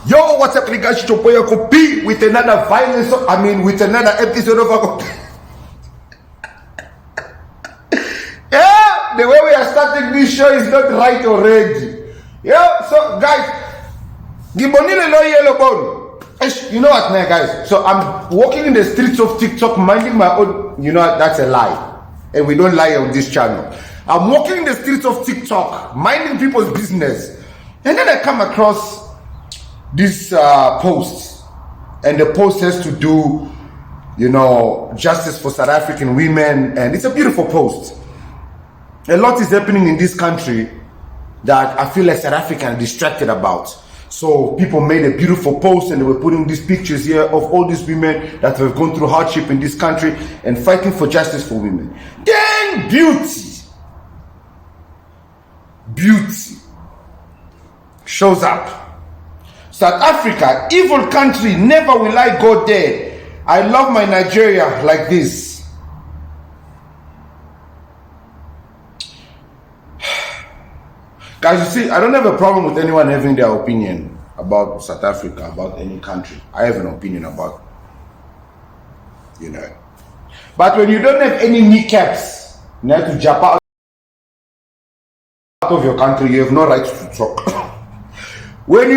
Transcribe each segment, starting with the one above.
Yo, what's up, guys? Chopoya Kopi with another with another episode of yeah, the way we are starting this show is not right already. Yeah, so guys, you know what, man, guys? So I'm walking in the streets of TikTok, minding my own. You know that's a lie, and we don't lie on this channel. I'm walking in the streets of TikTok, minding people's business, and then I come across this post, and the post has to do, justice for South African women, and it's a beautiful post. A lot is happening in this country that I feel like South Africa are distracted about. So people made a beautiful post, and they were putting these pictures here of all these women that have gone through hardship in this country and fighting for justice for women. Then beauty shows up. South Africa, evil country, never will I go there. I love my Nigeria like this. Guys, you see, I don't have a problem with anyone having their opinion about South Africa, about any country. I have an opinion about, But when you don't have any kneecaps, you have to jump out of your country, you have no right to talk. When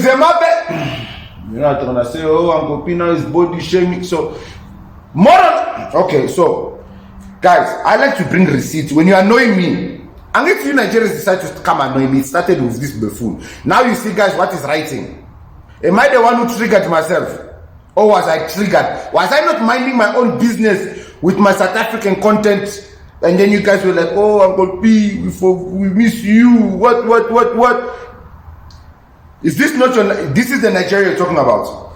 Zimbabwe, you're not gonna say, oh, Uncle Pina is body shaming. So, okay, so, guys, I like to bring receipts. When you annoy me, and if you Nigerians decide to come annoy me, it started with this buffoon. Now you see, guys, what is writing. Am I the one who triggered myself? Or was I triggered? Was I not minding my own business with my South African content? And then you guys were like, oh, Uncle P, we miss you. What? Is this not this is the Nigeria you're talking about?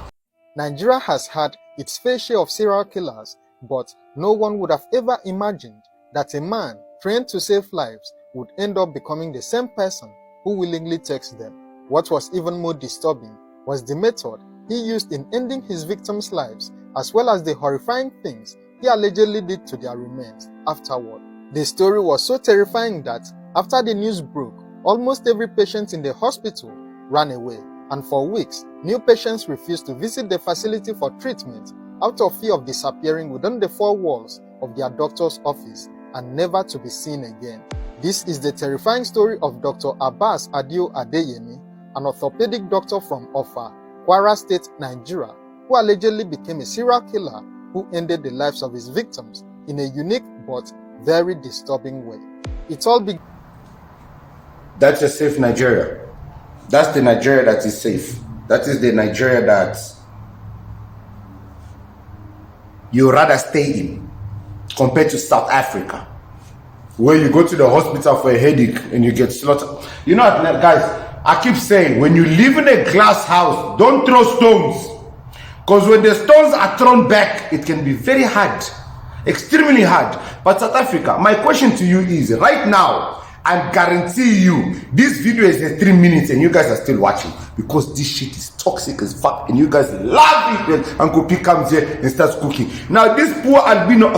Nigeria has had its fair share of serial killers, but no one would have ever imagined that a man trained to save lives would end up becoming the same person who willingly takes them. What was even more disturbing was the method he used in ending his victims' lives, as well as the horrifying things he allegedly did to their remains afterward. The story was so terrifying that after the news broke, almost every patient in the hospital ran away, and for weeks, new patients refused to visit the facility for treatment out of fear of disappearing within the four walls of their doctor's office and never to be seen again. This is the terrifying story of Dr. Abbas Adio Adeyemi, an orthopedic doctor from Offa, Kwara State, Nigeria, who allegedly became a serial killer who ended the lives of his victims in a unique but very disturbing way. It all began. That's a safe Nigeria. That's the Nigeria that is safe. That is the Nigeria that you rather stay in compared to South Africa, where you go to the hospital for a headache and you get slaughtered. You know what, guys, I keep saying, when you live in a glass house, don't throw stones. Because when the stones are thrown back, it can be very hard, extremely hard. But South Africa, my question to you is, right now, I guarantee you, this video is 3 minutes and you guys are still watching because this shit is toxic as fuck and you guys love it when Uncle P comes here and starts cooking. Now this poor albino,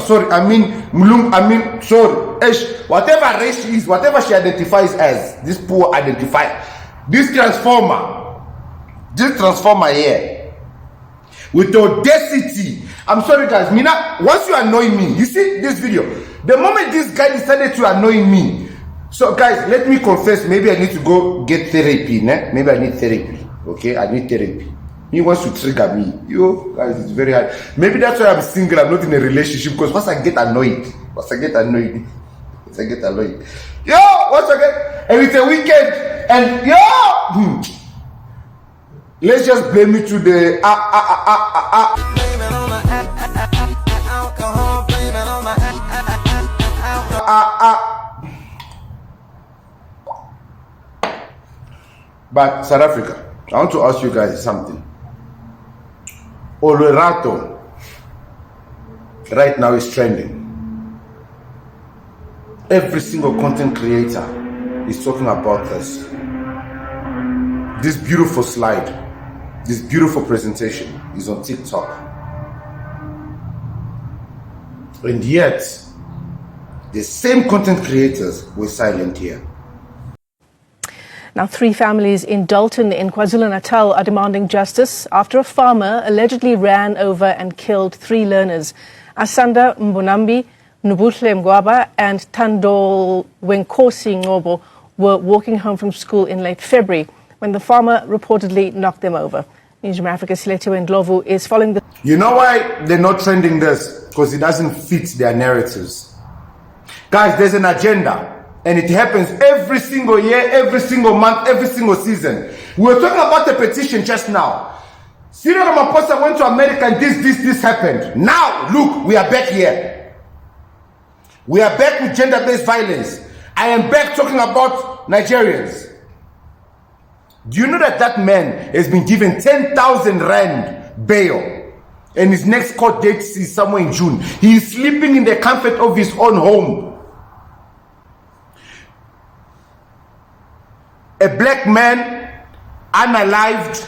whatever race she is, whatever she identifies as, this poor identifier, this transformer here, with the audacity. I'm sorry guys, Mina, once you annoy me, you see this video, the moment this guy decided to annoy me. So guys, let me confess, maybe I need to go get therapy, né? Maybe I need therapy, okay? I need therapy. He wants to trigger me. Yo, guys, it's very hard. Maybe that's why I'm single, I'm not in a relationship, because once I get annoyed, Yo, once I get, and it's a weekend, and yo, let's just blame it to the But South Africa, I want to ask you guys something. Olerato right now is trending. Every single content creator is talking about this. This beautiful slide, this beautiful presentation is on TikTok. And yet, the same content creators were silent here. Now, 3 families in Dalton in KwaZulu-Natal are demanding justice after a farmer allegedly ran over and killed 3 learners. Asanda Mbonambi, Nubuhle Mgwaba and Tandol Wenkosi Ngobo were walking home from school in late February when the farmer reportedly knocked them over. Newsroom Africa's Siletiwe Ndlovu is following the... You know why they're not trending this? Because it doesn't fit their narratives. Guys, there's an agenda. And it happens every single year, every single month, every single season. We were talking about the petition just now. Cyril Ramaphosa went to America and this happened. Now, look, we are back here. We are back with gender-based violence. I am back talking about Nigerians. Do you know that that man has been given 10,000 rand bail? And his next court date is somewhere in June. He is sleeping in the comfort of his own home. A black man, unalived,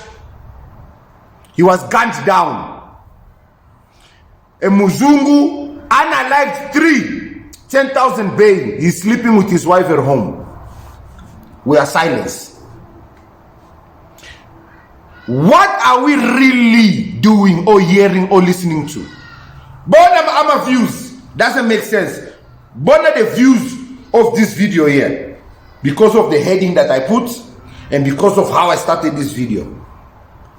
he was gunned down. A Muzungu, unalived, 10,000 bail. He's sleeping with his wife at home. We are silenced. What are we really doing or hearing or listening to? But views doesn't make sense. But the views of this video here, because of the heading that I put and because of how I started this video.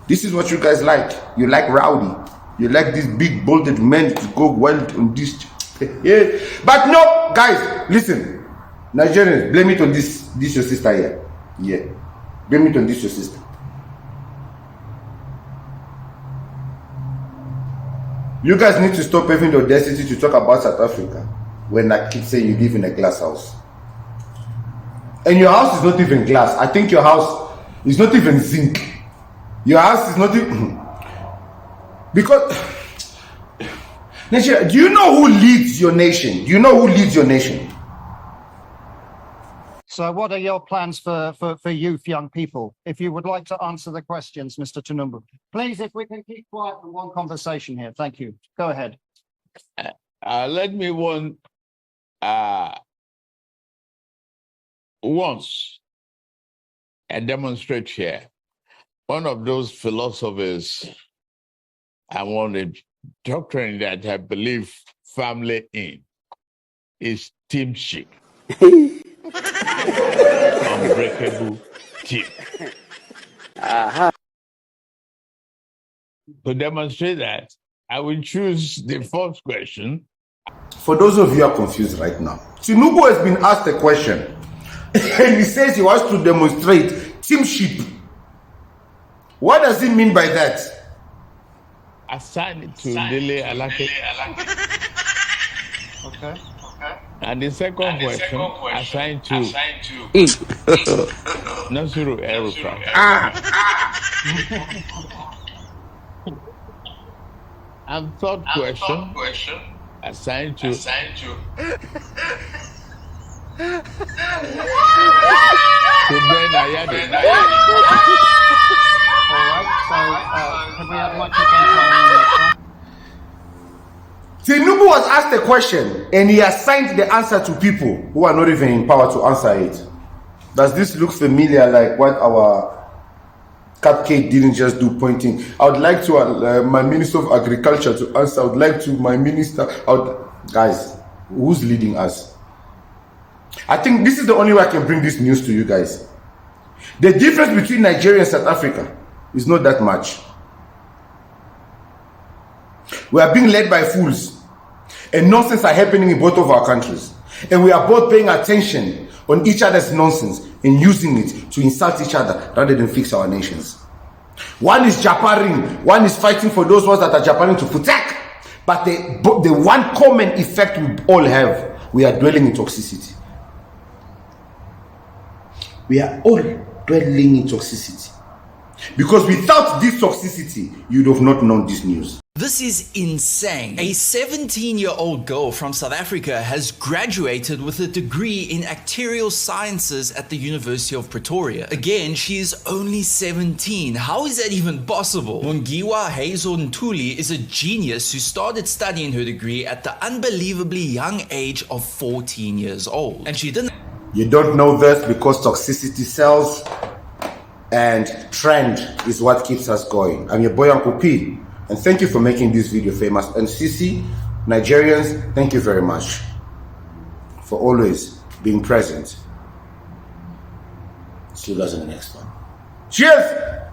This is what you guys like. You like rowdy. You like these big bolded men to go wild on this. Yeah. But no, guys, listen. Nigerians, blame it on this your sister here. Yeah. Blame it on this your sister. You guys need to stop having the audacity to talk about South Africa when I keep saying you live in a glass house. And your house is not even glass. I think your house is not even zinc. Your house is not even... Because... Nigeria, do you know who leads your nation? Do you know who leads your nation? So what are your plans for youth, young people? If you would like to answer the questions, Mr. Tunumbu. Please, if we can keep quiet for one conversation here. Thank you. Go ahead. Let me once demonstrate here. One of those philosophers and one of the doctrine that I believe firmly in is teamship. Unbreakable team. To demonstrate that, I will choose the first question. For those of you who are confused right now, Tinubu has been asked a question and he says he wants to demonstrate teamship. What does he mean by that? Assign it to Dele Alake. Okay. And the second question, assigned to Nasiru Erufat. And third question, assigned to Ben Ayade. All right. So can we have microphone? Tinubu was asked a question and he assigned the answer to people who are not even in power to answer it. Does this look familiar like what our cupcake didn't just do pointing? I would like to my Minister of Agriculture to answer. I would like to my minister. Guys, who's leading us? I think this is the only way I can bring this news to you guys. The difference between Nigeria and South Africa is not that much. We are being led by fools. And nonsense are happening in both of our countries. And we are both paying attention on each other's nonsense and using it to insult each other rather than fix our nations. One is japaring, one is fighting for those ones that are japaring to protect. But the one common effect we all have, we are dwelling in toxicity. We are all dwelling in toxicity. Because without this toxicity, you'd have not known this news. This is insane. A 17-year-old girl from South Africa has graduated with a degree in actuarial sciences at the University of Pretoria. Again, she is only 17. How is that even possible? Mungiwa Hazel Ntuli is a genius who started studying her degree at the unbelievably young age of 14 years old. And she didn't... You don't know this because toxicity sells and trend is what keeps us going. I'm your boy Uncle P, and thank you for making this video famous. And Sisi, Nigerians, thank you very much for always being present. See you guys in the next one. Cheers!